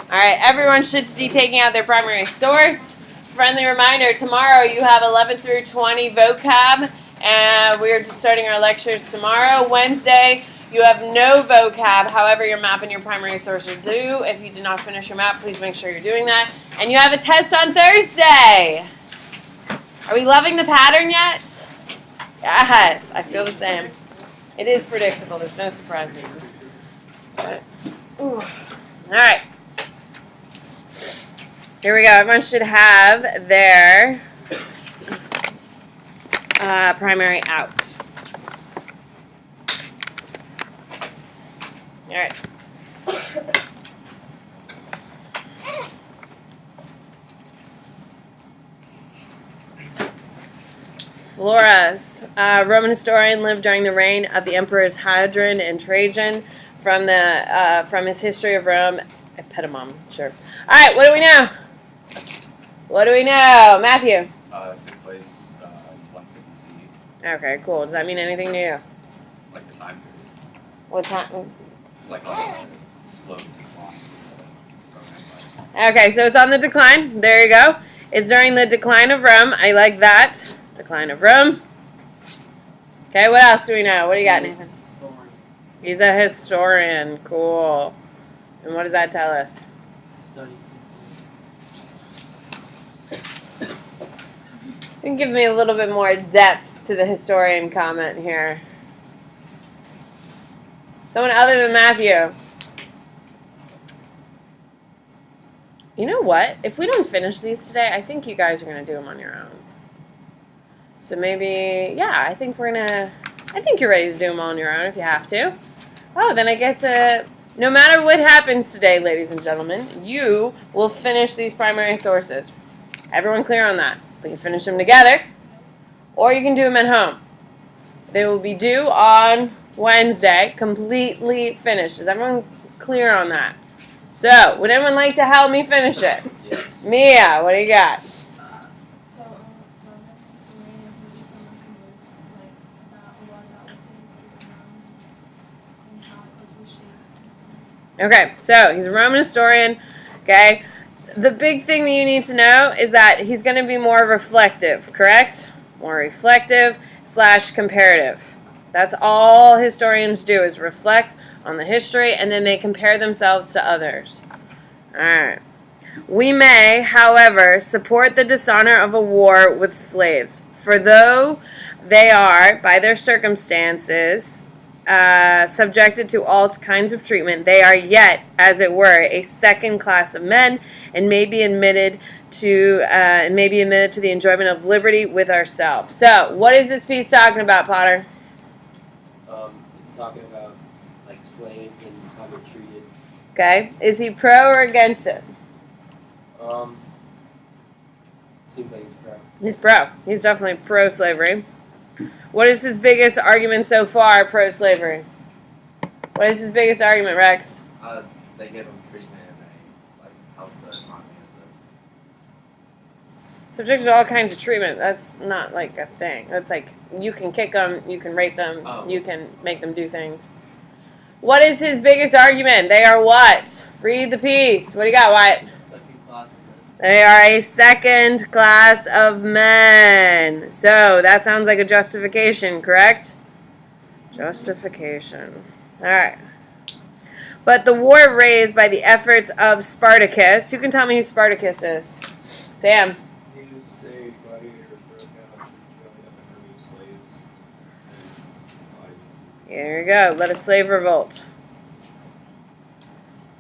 All right, everyone should be taking out their primary source. Friendly reminder, tomorrow you have 11 through 20 vocab, and we're just starting our lectures tomorrow. Wednesday, you have no vocab. However, your map and your primary source are due. If you did not finish your map, please make sure you're doing that. And you have a test on Thursday. Are we loving the pattern yet? Yes, I feel the same. It is predictable. There's no surprises. But, all right. Here we go. Everyone should have their primary out. All right. Florus, Roman historian, lived during the reign of the emperors Hadrian and Trajan. From his history of Rome, Epitome, sure. All right, what do we know? What do we know, Matthew? It took place 150 CE. Okay, cool. Does that mean anything to you? Like the time period. What time? It's like a slow decline. Okay, so it's on the decline. There you go. It's during the decline of Rome. I like that. Decline of Rome. Okay, what else do we know? What do you got, Nathan? He's a historian. Cool. And what does that tell us? Studies. You can give me a little bit more depth to the historian comment here. Someone other than Matthew. You know what? If we don't finish these today, I think you guys are going to do them on your own. So maybe, yeah, I think you're ready to do them on your own if you have to. Oh, then I guess no matter what happens today, ladies and gentlemen, you will finish these primary sources. Everyone clear on that? We can finish them together, or you can do them at home. They will be due on Wednesday, completely finished. Is everyone clear on that? So, would anyone like to help me finish it? Yes. Mia, what do you got? Okay, so he's a Roman historian, okay? The big thing that you need to know is that he's going to be more reflective, correct? More reflective / comparative. That's all historians do is reflect on the history, and then they compare themselves to others. All right. We may, however, support the dishonor of a war with slaves, for though they are, by their circumstances, subjected to all kinds of treatment, they are yet, as it were, a second class of men, and may be admitted to the enjoyment of liberty with ourselves. So, what is this piece talking about, Potter? It's talking about like slaves and how they're treated. Okay, is he pro or against it? Seems like he's pro. He's pro. He's definitely pro-slavery. What is his biggest argument so far, pro-slavery? What is his biggest argument, Rex? They give them treatment and they help the economy. Subject to all kinds of treatment. That's not like a thing. That's like you can kick them, you can rape them, you can make them do things. What is his biggest argument? They are what? Read the piece. What do you got, Wyatt? Second class of men. They are a second class of men. So, that sounds like a justification, correct? Justification. Alright. But the war raised by the efforts of Spartacus. Who can tell me who Spartacus is? Sam. He was a gladiator who broke out and joined up an army of slaves. Here you go. Let a slave revolt.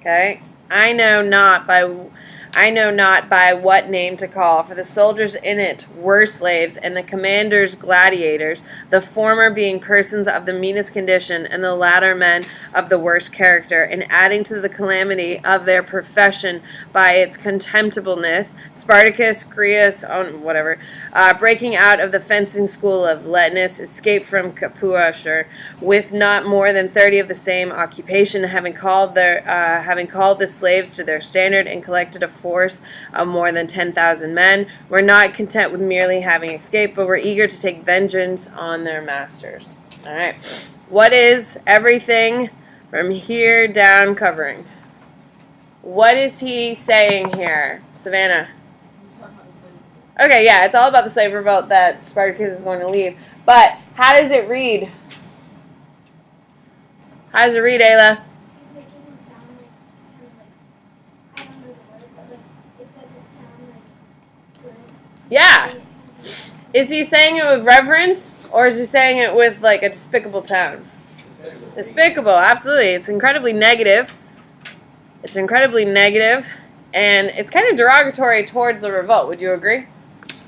Okay. I know not by what name to call, for the soldiers in it were slaves, and the commanders gladiators, the former being persons of the meanest condition, and the latter men of the worst character, and adding to the calamity of their profession by its contemptibleness, Spartacus, Creus, breaking out of the fencing school of Latinus, escaped from Capua, with not more than 30 of the same occupation, having called the slaves to their standard, and collected a force of more than 10,000 men, were not content with merely having escaped, but were eager to take vengeance on their masters. All right. What is everything from here down covering? What is he saying here, Savannah? Okay, yeah, it's all about the slave revolt that Spartacus is going to leave. But how does it read? How does it read, Ayla? He's making him sound like, I don't know the word, but it doesn't sound good. Yeah. Is he saying it with reverence, or is he saying it with a despicable tone? Despicable, absolutely. It's incredibly negative. It's incredibly negative, and it's kind of derogatory towards the revolt. Would you agree?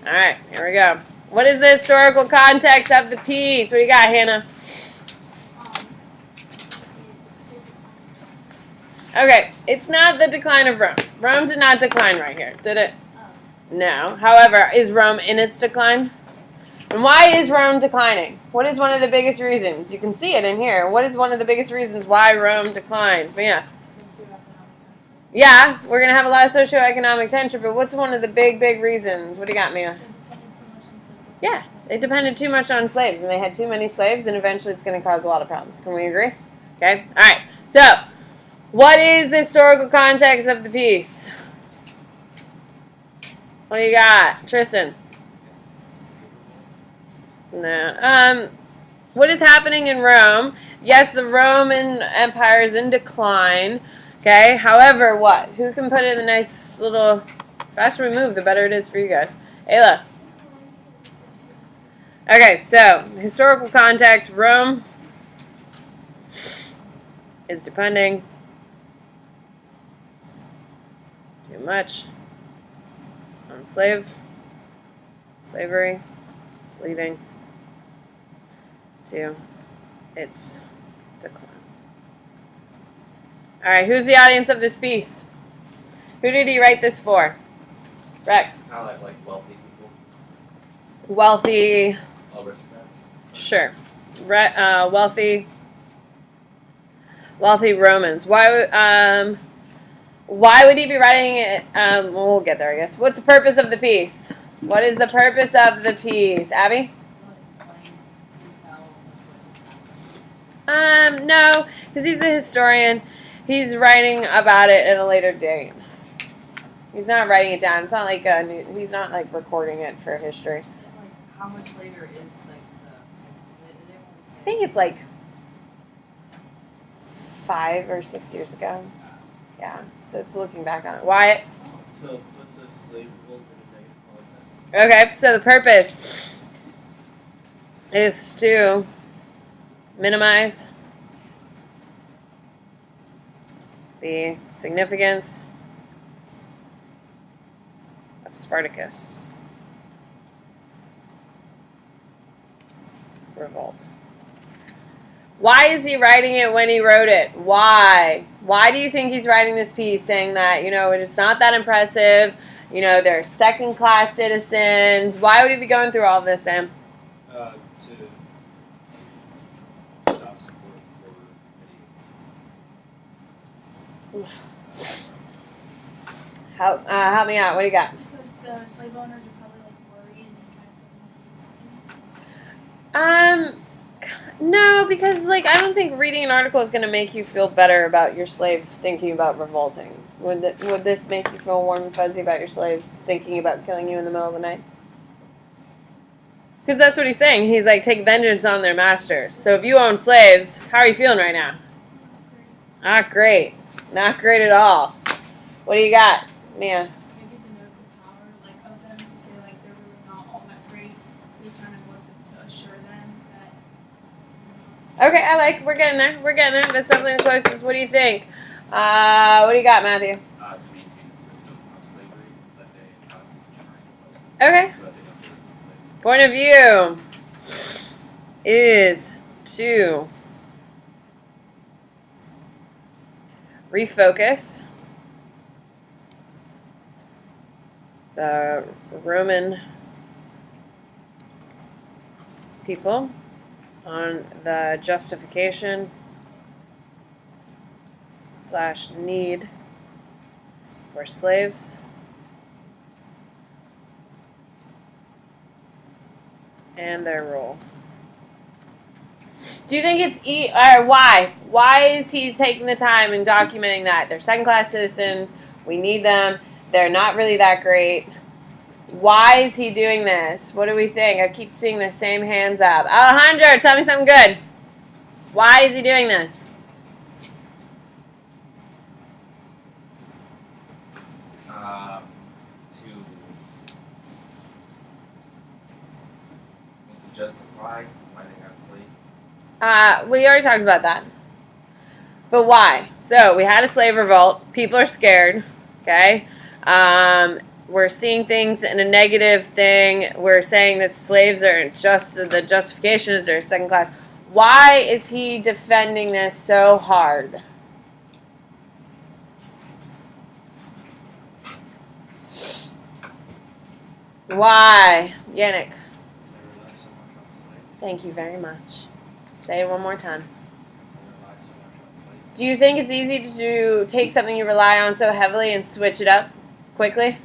All right, here we go. What is the historical context of the piece? What do you got, Hannah? Okay, it's not the decline of Rome. Rome did not decline right here, did it? No. However, is Rome in its decline? And why is Rome declining? What is one of the biggest reasons? You can see it in here. What is one of the biggest reasons why Rome declines? But yeah, we're going to have a lot of socioeconomic tension, but what's one of the big reasons? What do you got, Mia? Yeah, they depended too much on slaves, and they had too many slaves, and eventually it's going to cause a lot of problems. Can we agree? Okay? All right. So, what is the historical context of the piece? What do you got? Tristan? No. What is happening in Rome? Yes, the Roman Empire is in decline. Okay. However, what? Who can put it in the nice little... The faster we move, the better it is for you guys. Ayla. Okay, so historical context. Rome is depending too much on slavery, leading to its decline. All right, who's the audience of this piece? Who did he write this for? Rex. Kind of like wealthy people. Wealthy. Aristocrats. Sure. Wealthy Romans. Why would he be writing it? We'll get there, I guess. What's the purpose of the piece? What is the purpose of the piece? Abby? No, because he's a historian. He's writing about it at a later date. He's not writing it down. It's not like he's not recording it for history. How much later is I think it's 5 or 6 years ago. Yeah, so it's looking back on it. Wyatt? To put the slave revolt in a negative context. Okay, so the purpose is to minimize the significance of Spartacus' revolt. Why is he writing it when he wrote it? Why? Why do you think he's writing this piece saying that, it's not that impressive, they're second-class citizens? Why would he be going through all of this, Sam? To stop support for Help me out. What do you got? Because the slave owners are probably worried and just trying to put them in peace. No, because I don't think reading an article is going to make you feel better about your slaves thinking about revolting. Would this make you feel warm and fuzzy about your slaves thinking about killing you in the middle of the night? Because that's what he's saying. He's take vengeance on their masters. So if you own slaves, how are you feeling right now? Not great. Not great at all. What do you got, Nia? maybe denote the power of them to say they're really not all that great. They kind of want to assure them that. Okay, we're getting there. We're getting there. That's definitely the closest. What do you think? What do you got, Matthew? To maintain the system of slavery that they have generated. Okay. So that they don't get enslaved. Point of view is to refocus the Roman people on the justification / need for slaves and their role. Do you think it's or why? Why is he taking the time and documenting that? They're second-class citizens. We need them. They're not really that great. Why is he doing this? What do we think? I keep seeing the same hands up. Alejandro, tell me something good. Why is he doing this? To justify why they have slaves. We already talked about that. But why? So we had a slave revolt. People are scared. Okay. We're seeing things in a negative thing. We're saying that slaves are just the justification is they're second class. Why is he defending this so hard? Why, Yannick? Because they rely so much on slaves. Thank you very much. Say it one more time. Because they rely so much on slaves. Do you think it's easy to take something you rely on so heavily and switch it up quickly?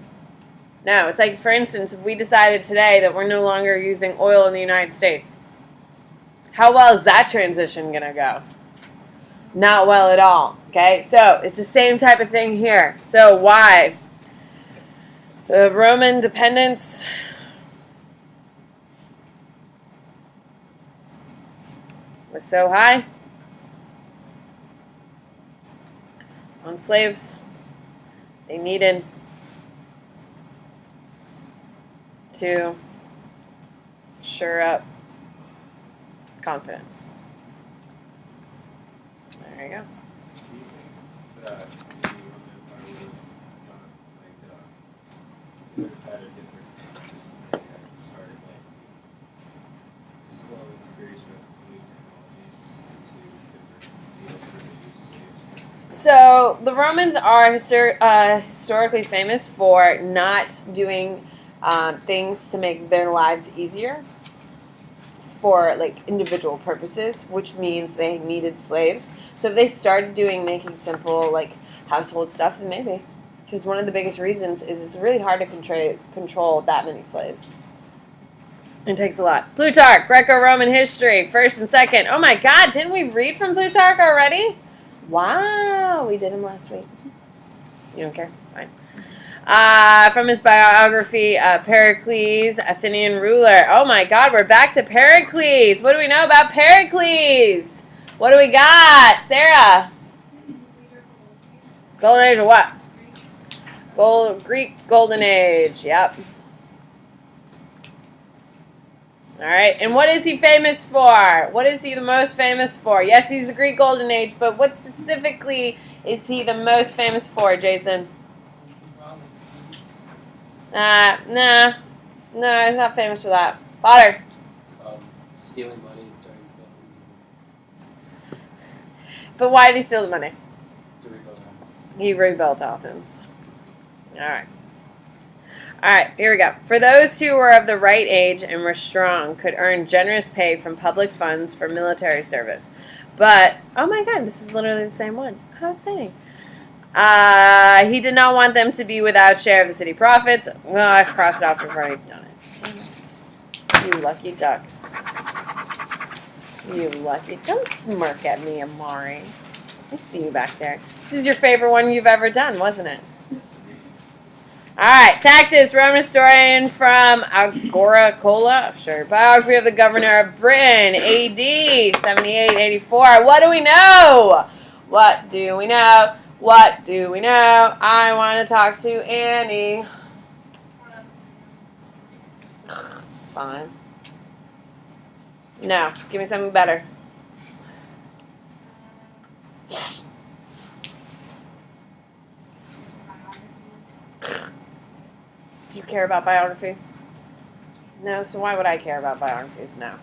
No. It's like, for instance, if we decided today that we're no longer using oil in the United States, how well is that transition going to go? Not well at all. Okay? So, it's the same type of thing here. So, why? The Roman dependence was so high on slaves. They needed to shore up confidence. There you go. Do you think that the Roman Empire would have had a different they had started slow integration of new technologies into different fields where they use slaves? So the Romans are historically famous for not doing things to make their lives easier for like individual purposes, which means they needed slaves. So if they started making simple like household stuff, then maybe. Because one of the biggest reasons is it's really hard to control that many slaves. It takes a lot. Plutarch, Greco-Roman history, first and second. Oh my God, didn't we read from Plutarch already? Wow, we did him last week. You don't care? Fine. From his biography, Pericles, Athenian ruler. Oh my God, we're back to Pericles. What do we know about Pericles? What do we got? Sarah? Golden Age of what? Greek Golden Age. Yep. All right. And what is he famous for? What is he the most famous for? Yes, he's the Greek Golden Age, but what specifically is he the most famous for, Jason? No, he's not famous for that. Potter. Stealing money and starting to But why did he steal the money? rebuild them. He rebuilt Athens. All right, here we go. For those who were of the right age and were strong, could earn generous pay from public funds for military service. But, oh my God, this is literally the same one. How exciting. He did not want them to be without share of the city profits. Well, I crossed it off. We've already done it. Damn it. You lucky ducks. You lucky. Don't smirk at me, Amari. I see you back there. This is your favorite one you've ever done, wasn't it? All right, Tacitus, Roman historian from Agricola, sure. Biography of the governor of Britain, AD 78-84. What do we know? What do we know? What do we know? I want to talk to Annie. Fine. No, give me something better. Do you care about biographies? No, so why would I care about biographies? No.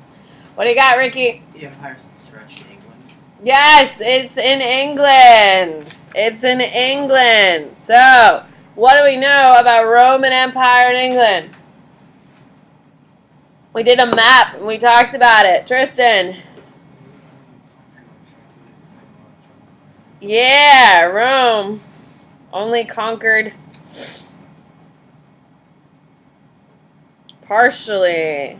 What do you got, Ricky? The empire's stretched in England. Yes, it's in England. It's in England. So, what do we know about Roman Empire in England? We did a map and we talked about it. Tristan. Yeah, Rome only conquered partially.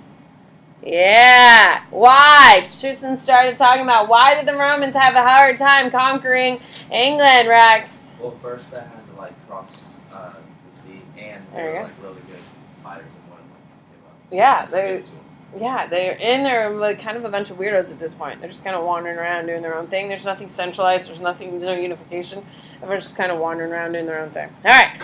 Yeah. Why? Tristan started talking about why did the Romans have a hard time conquering England, Rex? Well, first they had to like cross the sea, and they There you were go. like really good fighters and wouldn't like give up. Yeah, Just they give it to 'em. yeah, they're like kind of a bunch of weirdos at this point. They're just kind of wandering around doing their own thing. There's nothing centralized. There's no unification. Everyone's just kind of wandering around doing their own thing. All right.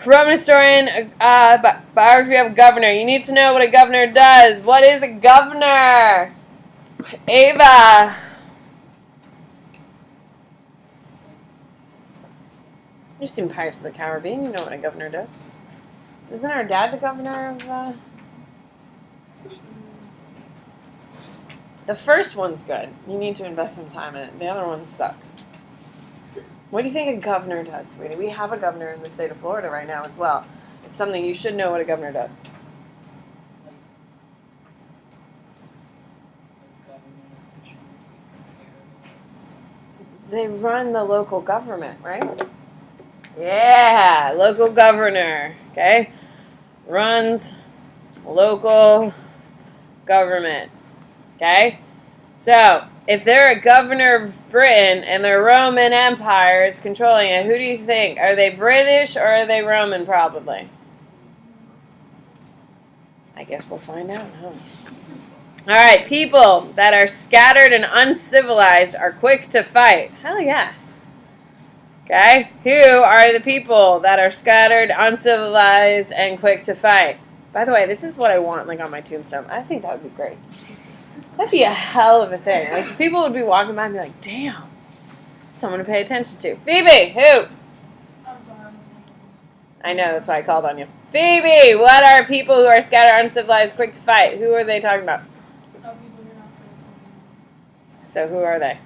Roman historian, biography of a governor. You need to know what a governor does. What is a governor? Ava. You've seen Pirates of the Caribbean. You know what a governor does. Isn't our dad the governor of... The first one's good. You need to invest some time in it. The other ones suck. What do you think a governor does, sweetie? We have a governor in the state of Florida right now as well. It's something you should know what a governor does. They run the local government, right? Yeah, local governor, okay? Runs local government, okay? So, if they're a governor of Britain and the Roman Empire is controlling it, who do you think? Are they British or are they Roman, probably? I guess we'll find out, huh? All right, people that are scattered and uncivilized are quick to fight. Hell yes. Okay? Who are the people that are scattered, uncivilized, and quick to fight? By the way, this is what I want like on my tombstone. I think that would be great. That'd be a hell of a thing. Like people would be walking by and be like, damn, that's someone to pay attention to. Phoebe, who? I'm sorry, I was I know, that's why I called on you. Phoebe, what are people who are scattered, uncivilized, quick to fight? Who are they talking about? people who are not citizens. So who are they?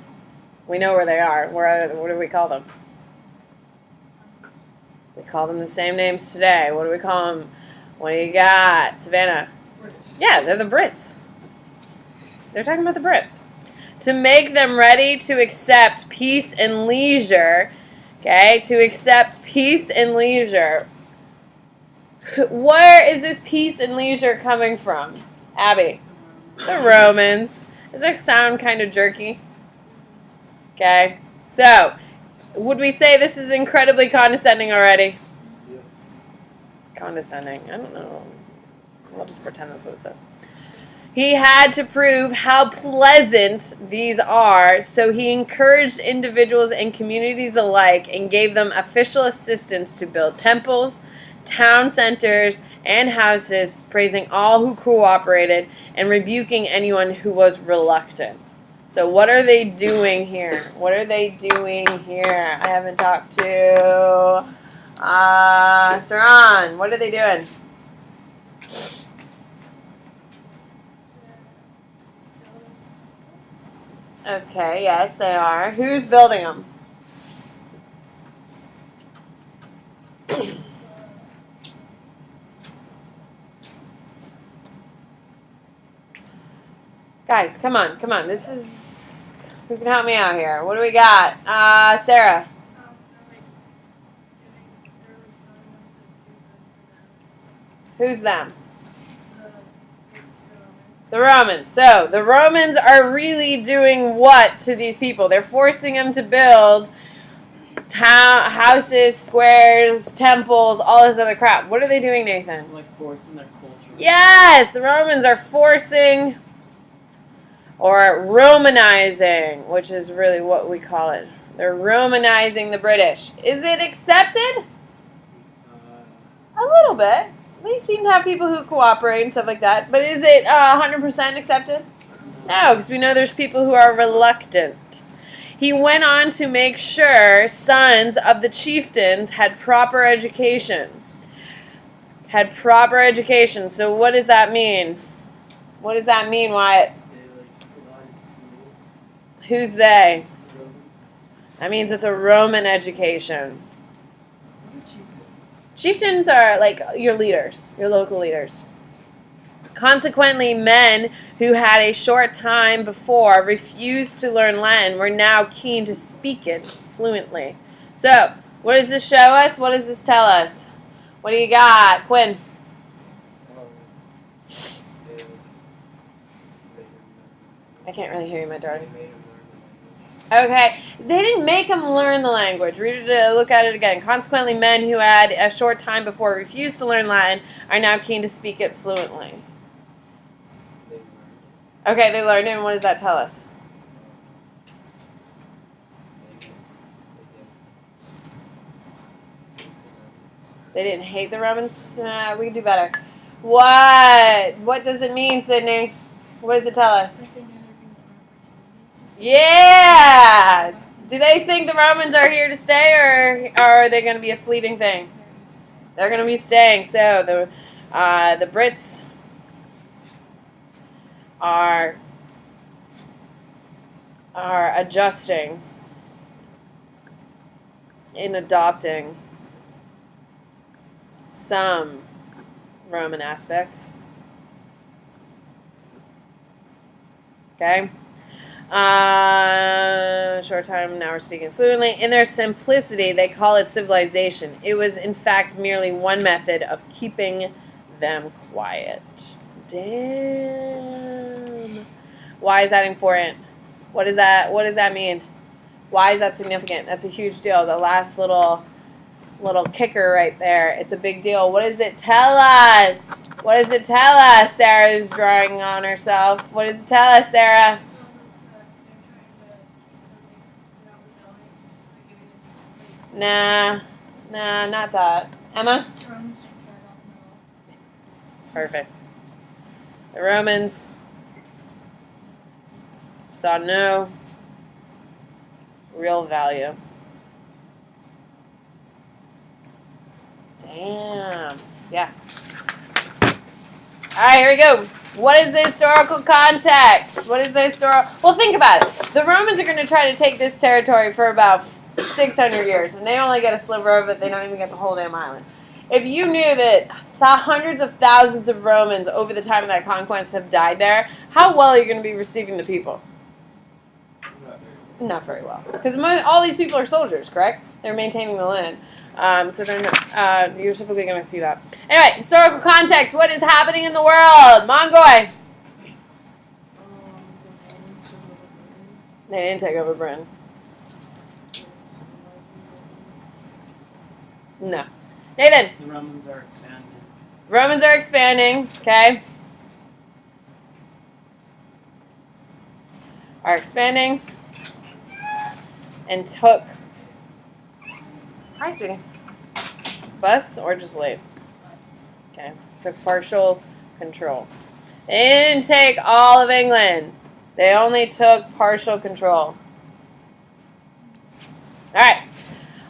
We know where they are. What do we call them? We call them the same names today. What do we call them? What do you got? Savannah? British. Yeah, they're the Brits. They're talking about the Brits. To make them ready to accept peace and leisure. Okay, to accept peace and leisure. Where is this peace and leisure coming from? Abby? The Romans. Does that sound kind of jerky? Okay, so would we say this is incredibly condescending already? Yes. Condescending. I don't know. I'll just pretend that's what it says. He had to prove how pleasant these are, so he encouraged individuals and communities alike and gave them official assistance to build temples, town centers, and houses, praising all who cooperated and rebuking anyone who was reluctant. So what are they doing here? What are they doing here? I haven't talked to Saran. What are they doing? Okay, yes, they are. Who's building them? Guys, come on. This is... Who can help me out here? What do we got? Sarah. Who's them? The Romans. So, the Romans are really doing what to these people? They're forcing them to build houses, squares, temples, all this other crap. What are they doing, Nathan? Like forcing their culture. Yes! The Romans are forcing or Romanizing, which is really what we call it. They're Romanizing the British. Is it accepted? A little bit. They seem to have people who cooperate and stuff like that. But is it 100% accepted? No, because we know there's people who are reluctant. He went on to make sure sons of the chieftains had proper education. So what does that mean? What does that mean, Wyatt? They like provided schools. Who's they? The Romans. That means it's a Roman education. What are chieftains? Chieftains are like your leaders, your local leaders. Consequently, men who had a short time before refused to learn Latin were now keen to speak it fluently. So, what does this show us? What does this tell us? What do you got, Quinn? They I can't really hear you, my They darling. made him learn the language. Okay, they didn't make them learn the language. Read it, look at it again. Consequently, men who had a short time before refused to learn Latin are now keen to speak it fluently. They learned Okay, they learned it, and what does that tell us? it. They didn't hate the Romans? We can do better. What? What does it mean, Sydney? What does it tell us? Like they knew there being more opportunities. Yeah! Do they think the Romans are here to stay, or are they going to be a fleeting thing? They're going to be staying. So the Brits are adjusting in adopting some Roman aspects. Okay. Short time, now we're speaking fluently. In their simplicity, they call it civilization. It was, in fact, merely one method of keeping them quiet. Damn. Why is that important? What does that mean? Why is that significant? That's a huge deal. The last little kicker right there. It's a big deal. What does it tell us? What does it tell us? Sarah's drawing on herself. What does it tell us, Sarah? Nah, not that. Emma? Romans didn't care about them at all. Perfect. The Romans saw no real value. Damn. Yeah. All right, here we go. What is the historical context? What is the historical... Well, think about it. The Romans are going to try to take this territory for about 600 years, and they only get a sliver of it. They don't even get the whole damn island. If you knew that hundreds of thousands of Romans over the time of that conquest have died there, how well are you going to be receiving the people? Not very well. Because all these people are soldiers, correct? They're maintaining the land. So they're not, you're typically going to see that. Anyway, historical context. What is happening in the world? Mongoy. They didn't take over Britain. No. Nathan. The Romans are expanding. Romans are expanding. Okay. Are expanding. And took... Hi, sweetie. Bus or just late? Okay. Took partial control. They didn't take all of England. They only took partial control. All right.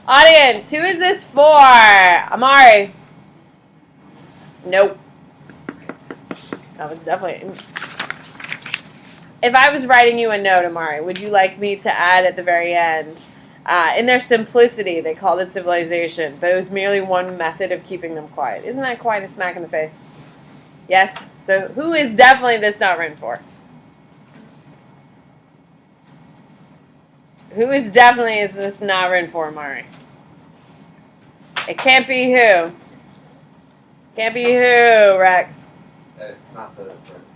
Audience, who is this for? Amari. Nope. No, it's definitely... If I was writing you a note, Amari, would you like me to add at the very end... in their simplicity, they called it civilization, but it was merely one method of keeping them quiet. Isn't that quite a smack in the face? Yes? So who is definitely this not written for? Who is definitely is this not written for, Mari? It can't be who? Can't be who, Rex? It's not the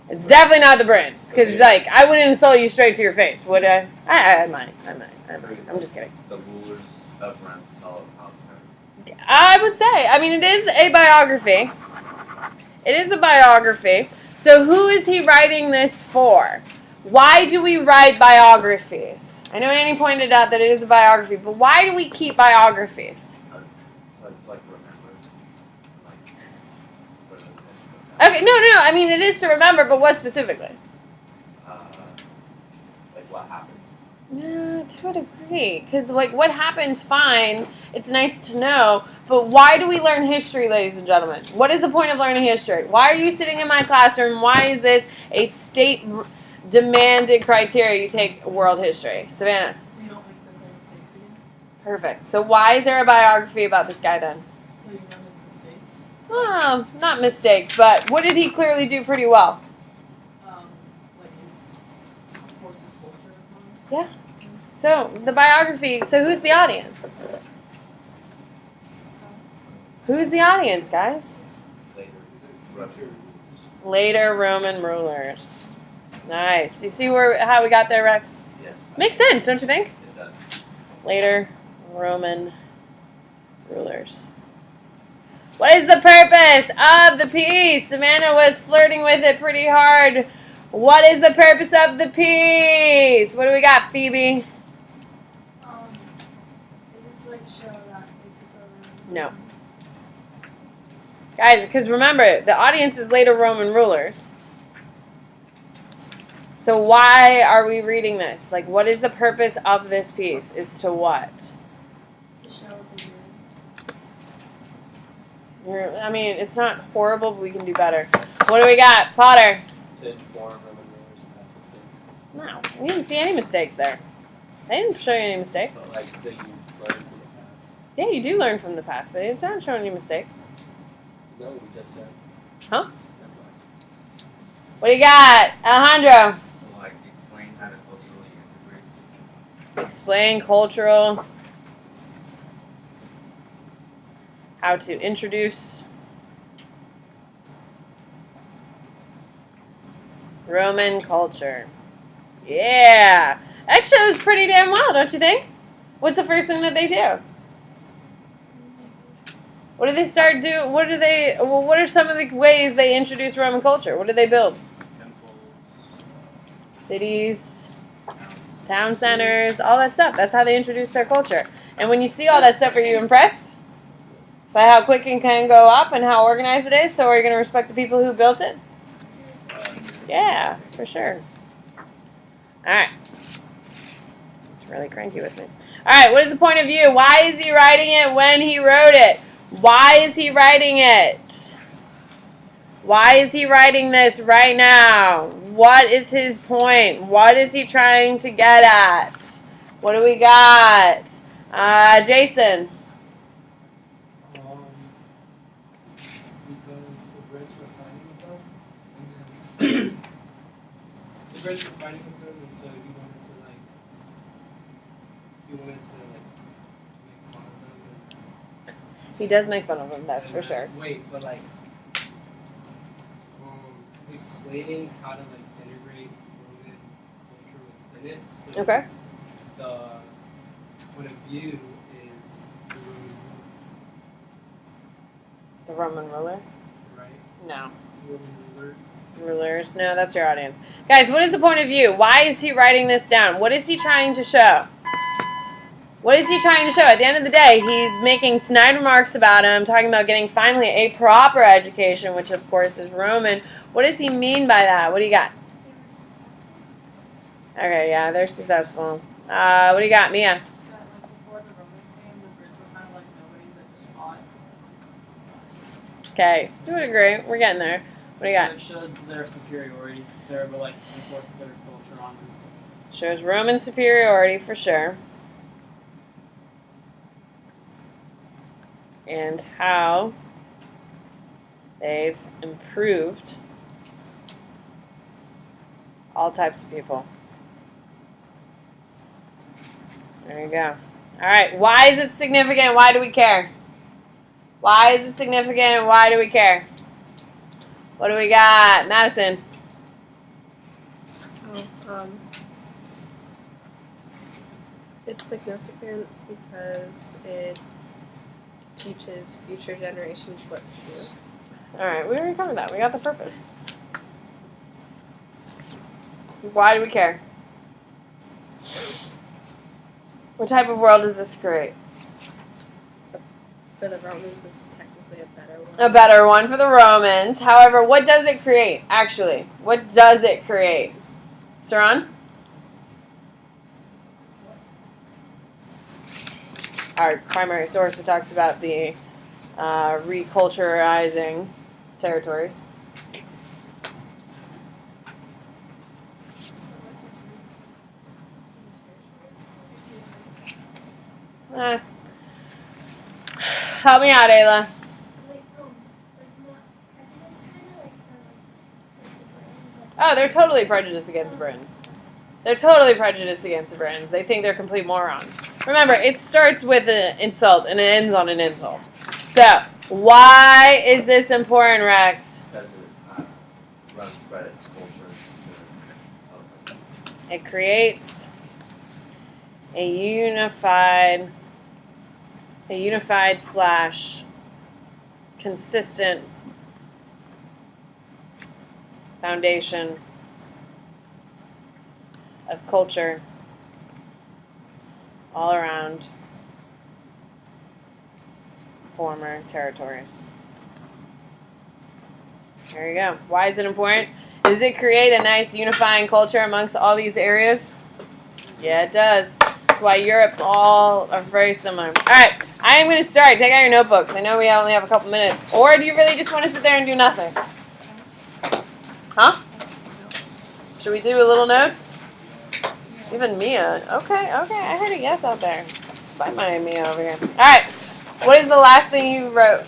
It's definitely not the Brits, because, like, I wouldn't insult you straight to your face, would I? I might. I'm just kidding. the rulers of Rome. All outside. I would say. I mean, it is a biography. It is a biography. So who is he writing this for? Why do we write biographies? I know Annie pointed out that it is a biography, but why do we keep biographies? Like remember, like what are Okay, no. I mean, it is to remember, but what specifically? like what happened. Yeah, to a degree. Because, like, what happened, fine. It's nice to know. But why do we learn history, ladies and gentlemen? What is the point of learning history? Why are you sitting in my classroom? Why is this a state-demanded criteria you take world history? Savannah? So you don't make the same mistakes again? Perfect. So why is there a biography about this guy then? So you know his mistakes? Well, not mistakes, but what did he clearly do pretty well? Like he forces culture upon? Yeah. So, the biography, so who's the audience? Who's the audience, guys? Later, Later Roman rulers. Nice. Do you see how we got there, Rex? Yes. Makes sense, don't you think? It does. Later Roman rulers. What is the purpose of the piece? Savannah was flirting with it pretty hard. What is the purpose of the piece? What do we got, Phoebe? Is it to like show that they took over? No. Guys, because remember, the audience is later Roman rulers. So why are we reading this? Like, what is the purpose of this piece? Is to what? To show what they did. I mean, it's not horrible, but we can do better. What do we got? Potter. To inform Roman rulers of past mistakes. No, we didn't see any mistakes there. They didn't show you any mistakes. But like, so you learn from the past. Yeah, you do learn from the past, but it's not showing any mistakes. No, we just said. Huh? Never mind. What do you got? Alejandro. So, like, explain how to culturally integrate. Explain cultural. How to introduce Roman culture. Yeah. That shows pretty damn well, don't you think? What's the first thing that they do? What do they start doing? What are some of the ways they introduce Roman culture? What do they build? Temples, Cities, towns. town centers, all that stuff. That's how they introduce their culture. And when you see all that stuff, are you impressed by how quick it can go up and how organized it is? So are you going to respect the people who built it? Yeah, for sure. All right. It's really cranky with me. All right, what is the point of view? Why is he writing it when he wrote it? Why is he writing it? Why is he writing this right now? What is his point? What is he trying to get at? What do we got? Jason. Because the Brits were fighting with them, and then the Brits were fighting with them, and so he wanted to make fun of them. He does make fun of him, that's for sure. Wait, but he's explaining how to integrate Roman culture within it. So Okay. the point of view is The Roman ruler? right? No. Roman rulers. Rulers? No, that's your audience. Guys, what is the point of view? Why is he writing this down? What is he trying to show? What is he trying to show? At the end of the day, he's making snide remarks about him, talking about getting finally a proper education, which of course is Roman. What does he mean by that? What do you got? They were successful. Okay, yeah, they're successful. What do you got, Mia? That before the Romans came, the Brits were kind of like nobody that just fought. Okay, to a degree. We're getting there. What do you got? It shows their superiority since they're able to enforce their culture on them. Shows Roman superiority for sure. And how they've improved all types of people. There you go. All right. Why is it significant? Why do we care? Why is it significant? Why do we care? What do we got? Madison. It's significant because it teaches future generations what to do. All right. We already covered that. We got the purpose. Why do we care? What type of world does this create? For the Romans, it's technically a better one. A better one for the Romans. However, what does it create, actually? What does it create? Saran? Our primary source that talks about the reculturizing territories. Help me out, Ayla. Prejudice Oh, they're totally prejudiced against Britons. They're totally prejudiced against the Britons. They think they're complete morons. Remember, it starts with an insult and it ends on an insult. So, why is this important, Rex? Because it runs spread its culture to It creates a unified slash consistent foundation of culture all around former territories. There you go. Why is it important? Does it create a nice unifying culture amongst all these areas? Yeah, it does. That's why Europe all are very similar. All right, I am going to start. Take out your notebooks. I know we only have a couple minutes. Or do you really just want to sit there and do nothing? Huh? Should we do a little notes? Even Mia. Okay. I heard a yes out there. Despite my Mia over here. All right. What is the last thing you wrote?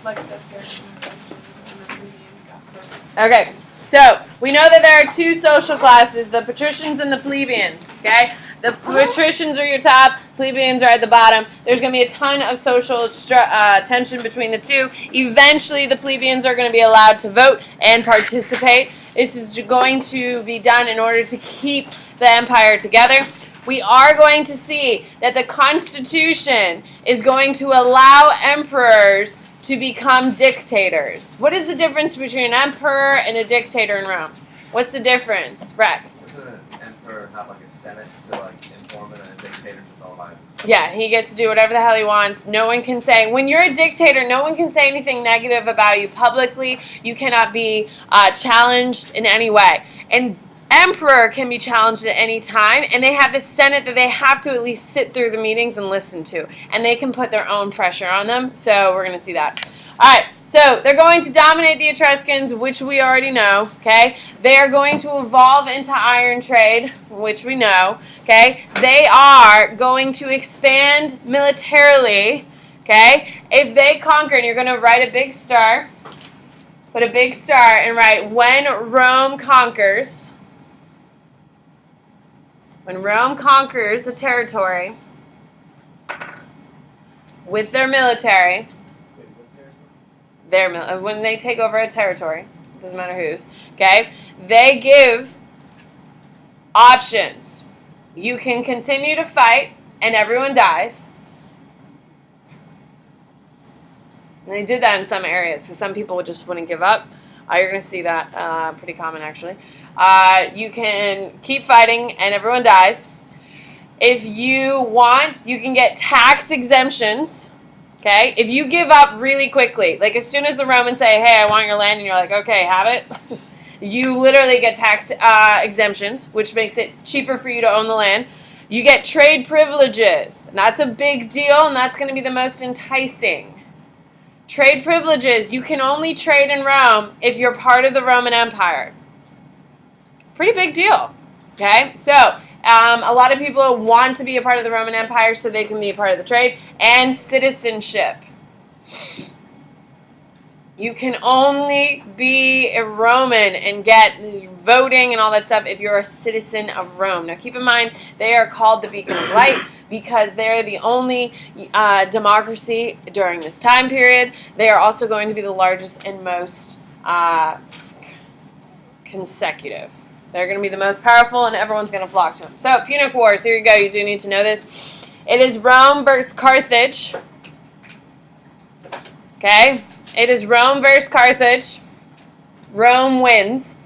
Like sociology and then plebeians got this. Okay. So we know that there are two social classes: the patricians and the plebeians. Okay. The patricians are your top, plebeians are at the bottom. There's going to be a ton of social tension between the two. Eventually, the plebeians are going to be allowed to vote and participate. This is going to be done in order to keep the empire together. We are going to see that the Constitution is going to allow emperors to become dictators. What is the difference between an emperor and a dictator in Rome? What's the difference, Rex? Doesn't an emperor have like a senate to like inform it, and a dictator's just all about it? Yeah, he gets to do whatever the hell he wants. No one can say, when you're a dictator, no one can say anything negative about you publicly. You cannot be challenged in any way. And emperor can be challenged at any time, and they have the Senate that they have to at least sit through the meetings and listen to. And they can put their own pressure on them, so we're going to see that. All right, so they're going to dominate the Etruscans, which we already know, okay? They are going to evolve into iron trade, which we know, okay? They are going to expand militarily, okay? If they conquer, and you're going to write a big star, put a big star and write, when Rome conquers a territory with their military, when they take over a territory, doesn't matter whose, okay, they give options. You can continue to fight and everyone dies. And they did that in some areas because some people just wouldn't give up. You're going to see that pretty common actually. You can keep fighting and everyone dies. If you want, you can get tax exemptions. Okay, if you give up really quickly, like as soon as the Romans say, hey, I want your land, and you're like, okay, have it, you literally get tax exemptions, which makes it cheaper for you to own the land. You get trade privileges, and that's a big deal, and that's going to be the most enticing. Trade privileges, you can only trade in Rome if you're part of the Roman Empire. Pretty big deal, okay? So, a lot of people want to be a part of the Roman Empire so they can be a part of the trade. And citizenship. You can only be a Roman and get voting and all that stuff if you're a citizen of Rome. Now keep in mind, they are called the Beacon of Light because they're the only democracy during this time period. They are also going to be the largest and most consecutive. They're going to be the most powerful, and everyone's going to flock to them. So, Punic Wars. Here you go. You do need to know this. It is Rome versus Carthage. Okay? It is Rome versus Carthage. Rome wins.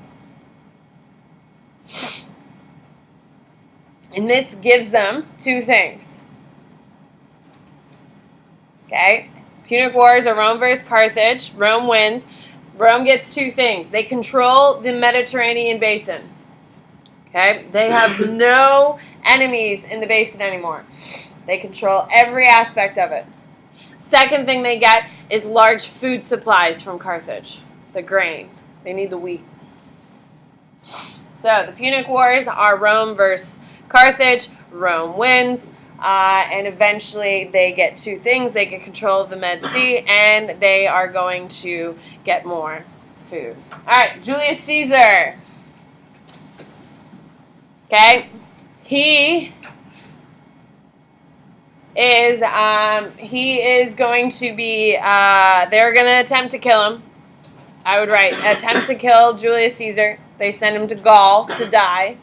And this gives them two things. Okay? Punic Wars are Rome versus Carthage. Rome wins. Rome gets two things. They control the Mediterranean basin. Okay? They have no enemies in the basin anymore. They control every aspect of it. Second thing they get is large food supplies from Carthage. The grain. They need the wheat. So, the Punic Wars are Rome versus Carthage. Rome wins. And eventually they get two things. They get control of the Med Sea, and they are going to get more food. Alright, Julius Caesar. Okay? He is going to be, they're going to attempt to kill him. I would write, attempt to kill Julius Caesar. They send him to Gaul to die.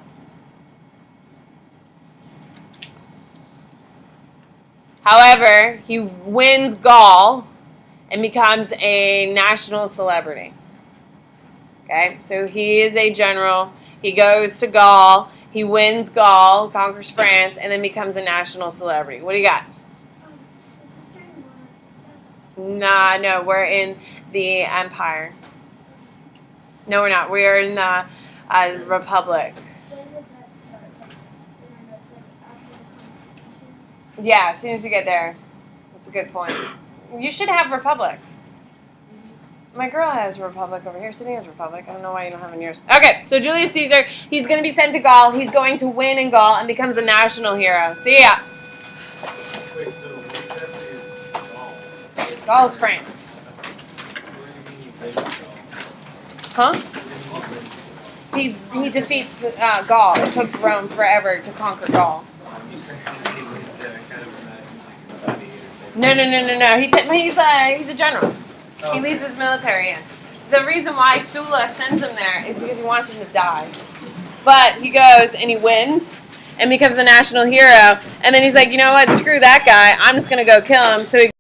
However, he wins Gaul and becomes a national celebrity. Okay, so he is a general. He goes to Gaul. He wins Gaul, conquers France, and then becomes a national celebrity. What do you got? Is this during monarchy stuff? Nah, no, we're in the Empire. No, we're not. We're in the Republic. When did that start? Like, during those, like, after the Constitution? Yeah, as soon as you get there. That's a good point. You should have Republic. My girl has Republic over here. Sydney has Republic. I don't know why you don't have it in yours. Okay, so Julius Caesar, he's going to be sent to Gaul. He's going to win in Gaul and becomes a national hero. See ya. Wait, so what exactly is Gaul? Gaul is France. What do you mean you win Huh? Gaul? What do you mean you win? He defeats Gaul. It took Rome forever to conquer Gaul. You said he wins there. I kind of imagine like a gladiator type. No. He's a general. He leads his military in. The reason why Sulla sends him there is because he wants him to die. But he goes and he wins and becomes a national hero. And then he's like, you know what? Screw that guy. I'm just going to go kill him. So he